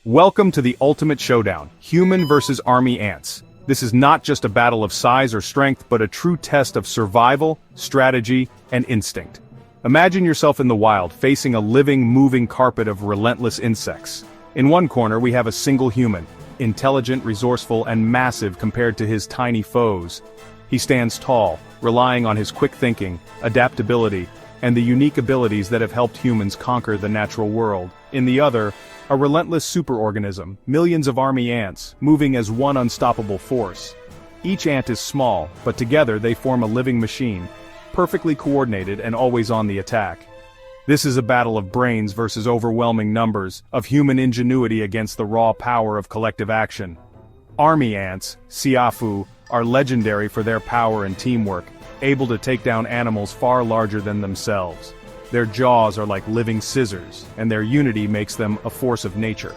Welcome to the ultimate showdown, human versus army ants. This is not just a battle of size or strength, but a true test of survival, strategy, and instinct. Imagine yourself in the wild, facing a living, moving carpet of relentless insects. In one corner we have a single human, intelligent, resourceful, and massive compared to his tiny foes. He stands tall, relying on his quick thinking, adaptability, and the unique abilities that have helped humans conquer the natural world. In the other, a relentless superorganism, millions of army ants, moving as one unstoppable force. Each ant is small, but together they form a living machine, perfectly coordinated and always on the attack. This is a battle of brains versus overwhelming numbers, of human ingenuity against the raw power of collective action. Army ants, Siafu, are legendary for their power and teamwork, able to take down animals far larger than themselves. Their jaws are like living scissors, and their unity makes them a force of nature.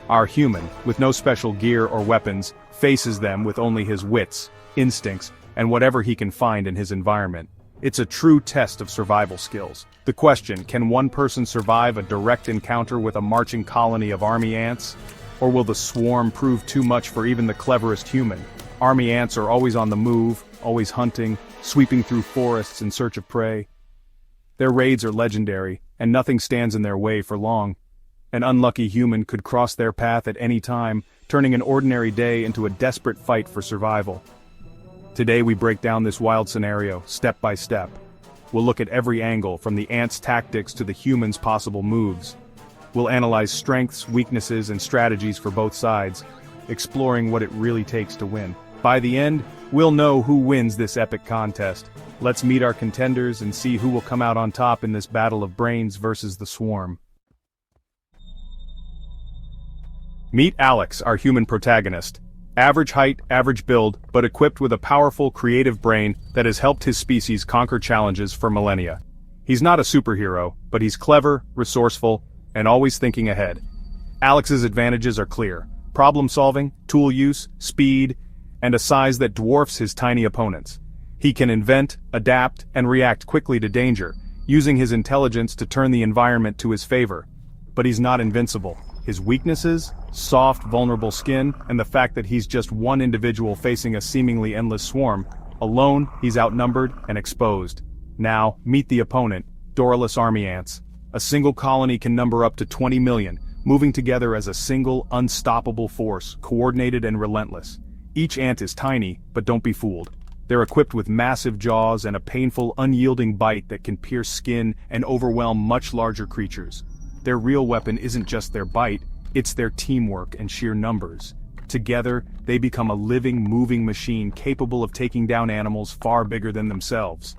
Our human, with no special gear or weapons, faces them with only his wits, instincts, and whatever he can find in his environment. It's a true test of survival skills. The question, can one person survive a direct encounter with a marching colony of army ants? Or will the swarm prove too much for even the cleverest human? Army ants are always on the move, always hunting, sweeping through forests in search of prey. Their raids are legendary, and nothing stands in their way for long. An unlucky human could cross their path at any time, turning an ordinary day into a desperate fight for survival. Today we break down this wild scenario, step by step. We'll look at every angle, from the ants' tactics to the humans' possible moves. We'll analyze strengths, weaknesses, and strategies for both sides, exploring what it really takes to win. By the end, we'll know who wins this epic contest. Let's meet our contenders and see who will come out on top in this battle of brains versus the swarm. Meet Alex, our human protagonist. Average height, average build, but equipped with a powerful, creative brain that has helped his species conquer challenges for millennia. He's not a superhero, but he's clever, resourceful, and always thinking ahead. Alex's advantages are clear: problem solving, tool use, speed, and a size that dwarfs his tiny opponents. He can invent, adapt, and react quickly to danger, using his intelligence to turn the environment to his favor. But he's not invincible. His weaknesses, soft, vulnerable skin, and the fact that he's just one individual facing a seemingly endless swarm, alone, he's outnumbered and exposed. Now, meet the opponent, Doralus army ants. A single colony can number up to 20 million, moving together as a single, unstoppable force, coordinated and relentless. Each ant is tiny, but don't be fooled. They're equipped with massive jaws and a painful, unyielding bite that can pierce skin and overwhelm much larger creatures. Their real weapon isn't just their bite, it's their teamwork and sheer numbers. Together, they become a living, moving machine capable of taking down animals far bigger than themselves.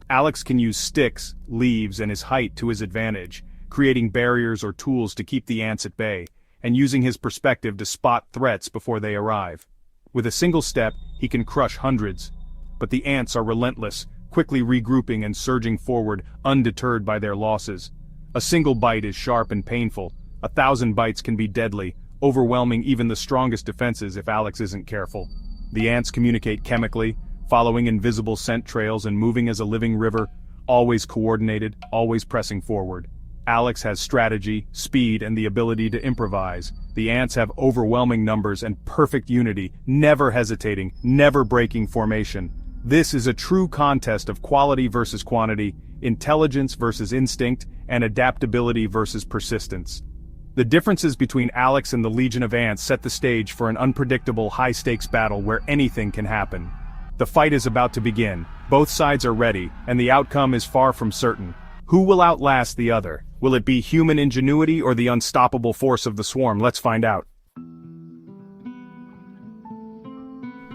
Alex can use sticks, leaves, and his height to his advantage, creating barriers or tools to keep the ants at bay, and using his perspective to spot threats before they arrive. With a single step, he can crush hundreds. But the ants are relentless, quickly regrouping and surging forward, undeterred by their losses. A single bite is sharp and painful. 1,000 bites can be deadly, overwhelming even the strongest defenses if Alex isn't careful. The ants communicate chemically, following invisible scent trails and moving as a living river, always coordinated, always pressing forward. Alex has strategy, speed, and the ability to improvise. The ants have overwhelming numbers and perfect unity, never hesitating, never breaking formation. This is a true contest of quality versus quantity, intelligence versus instinct, and adaptability versus persistence. The differences between Alex and the Legion of Ants set the stage for an unpredictable, high-stakes battle where anything can happen. The fight is about to begin. Both sides are ready, and the outcome is far from certain. Who will outlast the other? Will it be human ingenuity or the unstoppable force of the swarm? Let's find out.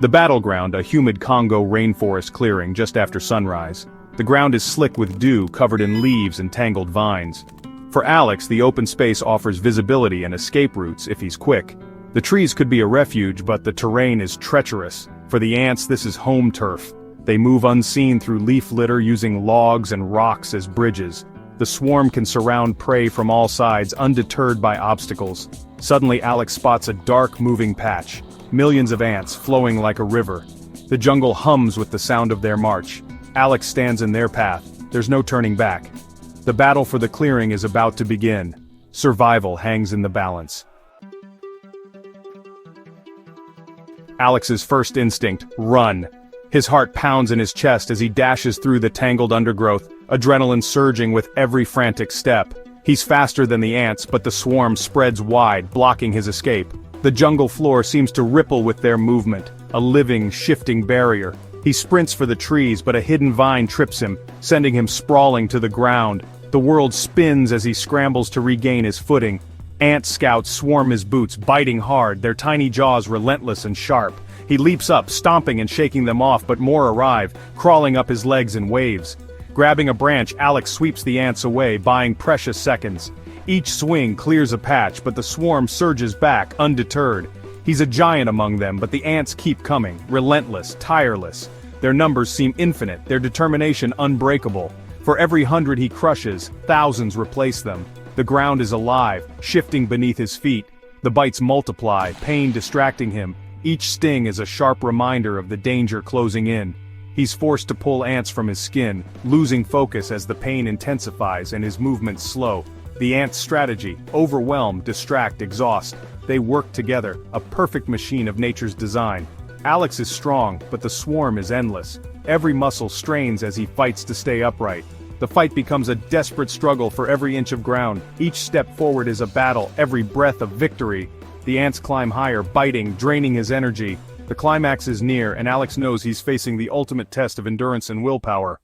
The battleground, a humid Congo rainforest clearing just after sunrise. The ground is slick with dew covered in leaves and tangled vines. For Alex, the open space offers visibility and escape routes if he's quick. The trees could be a refuge, but the terrain is treacherous. For the ants, this is home turf. They move unseen through leaf litter using logs and rocks as bridges. The swarm can surround prey from all sides, undeterred by obstacles. Suddenly Alex spots a dark moving patch. Millions of ants flowing like a river. The jungle hums with the sound of their march. Alex stands in their path. There's no turning back. The battle for the clearing is about to begin. Survival hangs in the balance. Alex's first instinct, run. His heart pounds in his chest as he dashes through the tangled undergrowth, adrenaline surging with every frantic step. He's faster than the ants, but the swarm spreads wide, blocking his escape. The jungle floor seems to ripple with their movement, a living, shifting barrier. He sprints for the trees, but a hidden vine trips him, sending him sprawling to the ground. The world spins as he scrambles to regain his footing. Ant scouts swarm his boots, biting hard, their tiny jaws relentless and sharp. He leaps up, stomping and shaking them off, but more arrive, crawling up his legs in waves. Grabbing a branch, Alex sweeps the ants away, buying precious seconds. Each swing clears a patch, but the swarm surges back, undeterred. He's a giant among them, but the ants keep coming, relentless, tireless. Their numbers seem infinite, their determination unbreakable. For every 100 he crushes, thousands replace them. The ground is alive, shifting beneath his feet. The bites multiply, pain distracting him. Each sting is a sharp reminder of the danger closing in. He's forced to pull ants from his skin, losing focus as the pain intensifies and his movements slow. The ants' strategy: overwhelm, distract, exhaust. They work together, a perfect machine of nature's design. Alex is strong, but the swarm is endless. Every muscle strains as he fights to stay upright. The fight becomes a desperate struggle for every inch of ground. Each step forward is a battle, every breath a victory. The ants climb higher, biting, draining his energy. The climax is near, and Alex knows he's facing the ultimate test of endurance and willpower.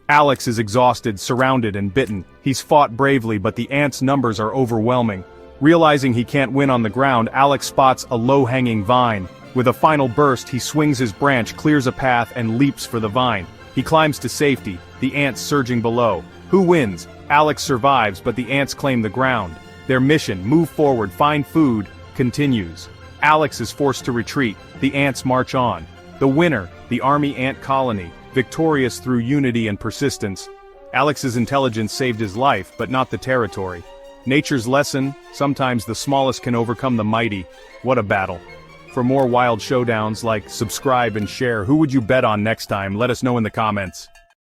Alex is exhausted, surrounded, and bitten. He's fought bravely, but the ants' numbers are overwhelming. Realizing he can't win on the ground, Alex spots a low-hanging vine. With a final burst, he swings his branch, clears a path, and leaps for the vine. He climbs to safety, the ants surging below. Who wins? Alex survives, but the ants claim the ground. Their mission, move forward, find food, continues. Alex is forced to retreat, the ants march on. The winner, the army ant colony, victorious through unity and persistence. Alex's intelligence saved his life, but not the territory. Nature's lesson: sometimes the smallest can overcome the mighty. What a battle. For more wild showdowns, like, subscribe and share. Who would you bet on next time? Let us know in the comments.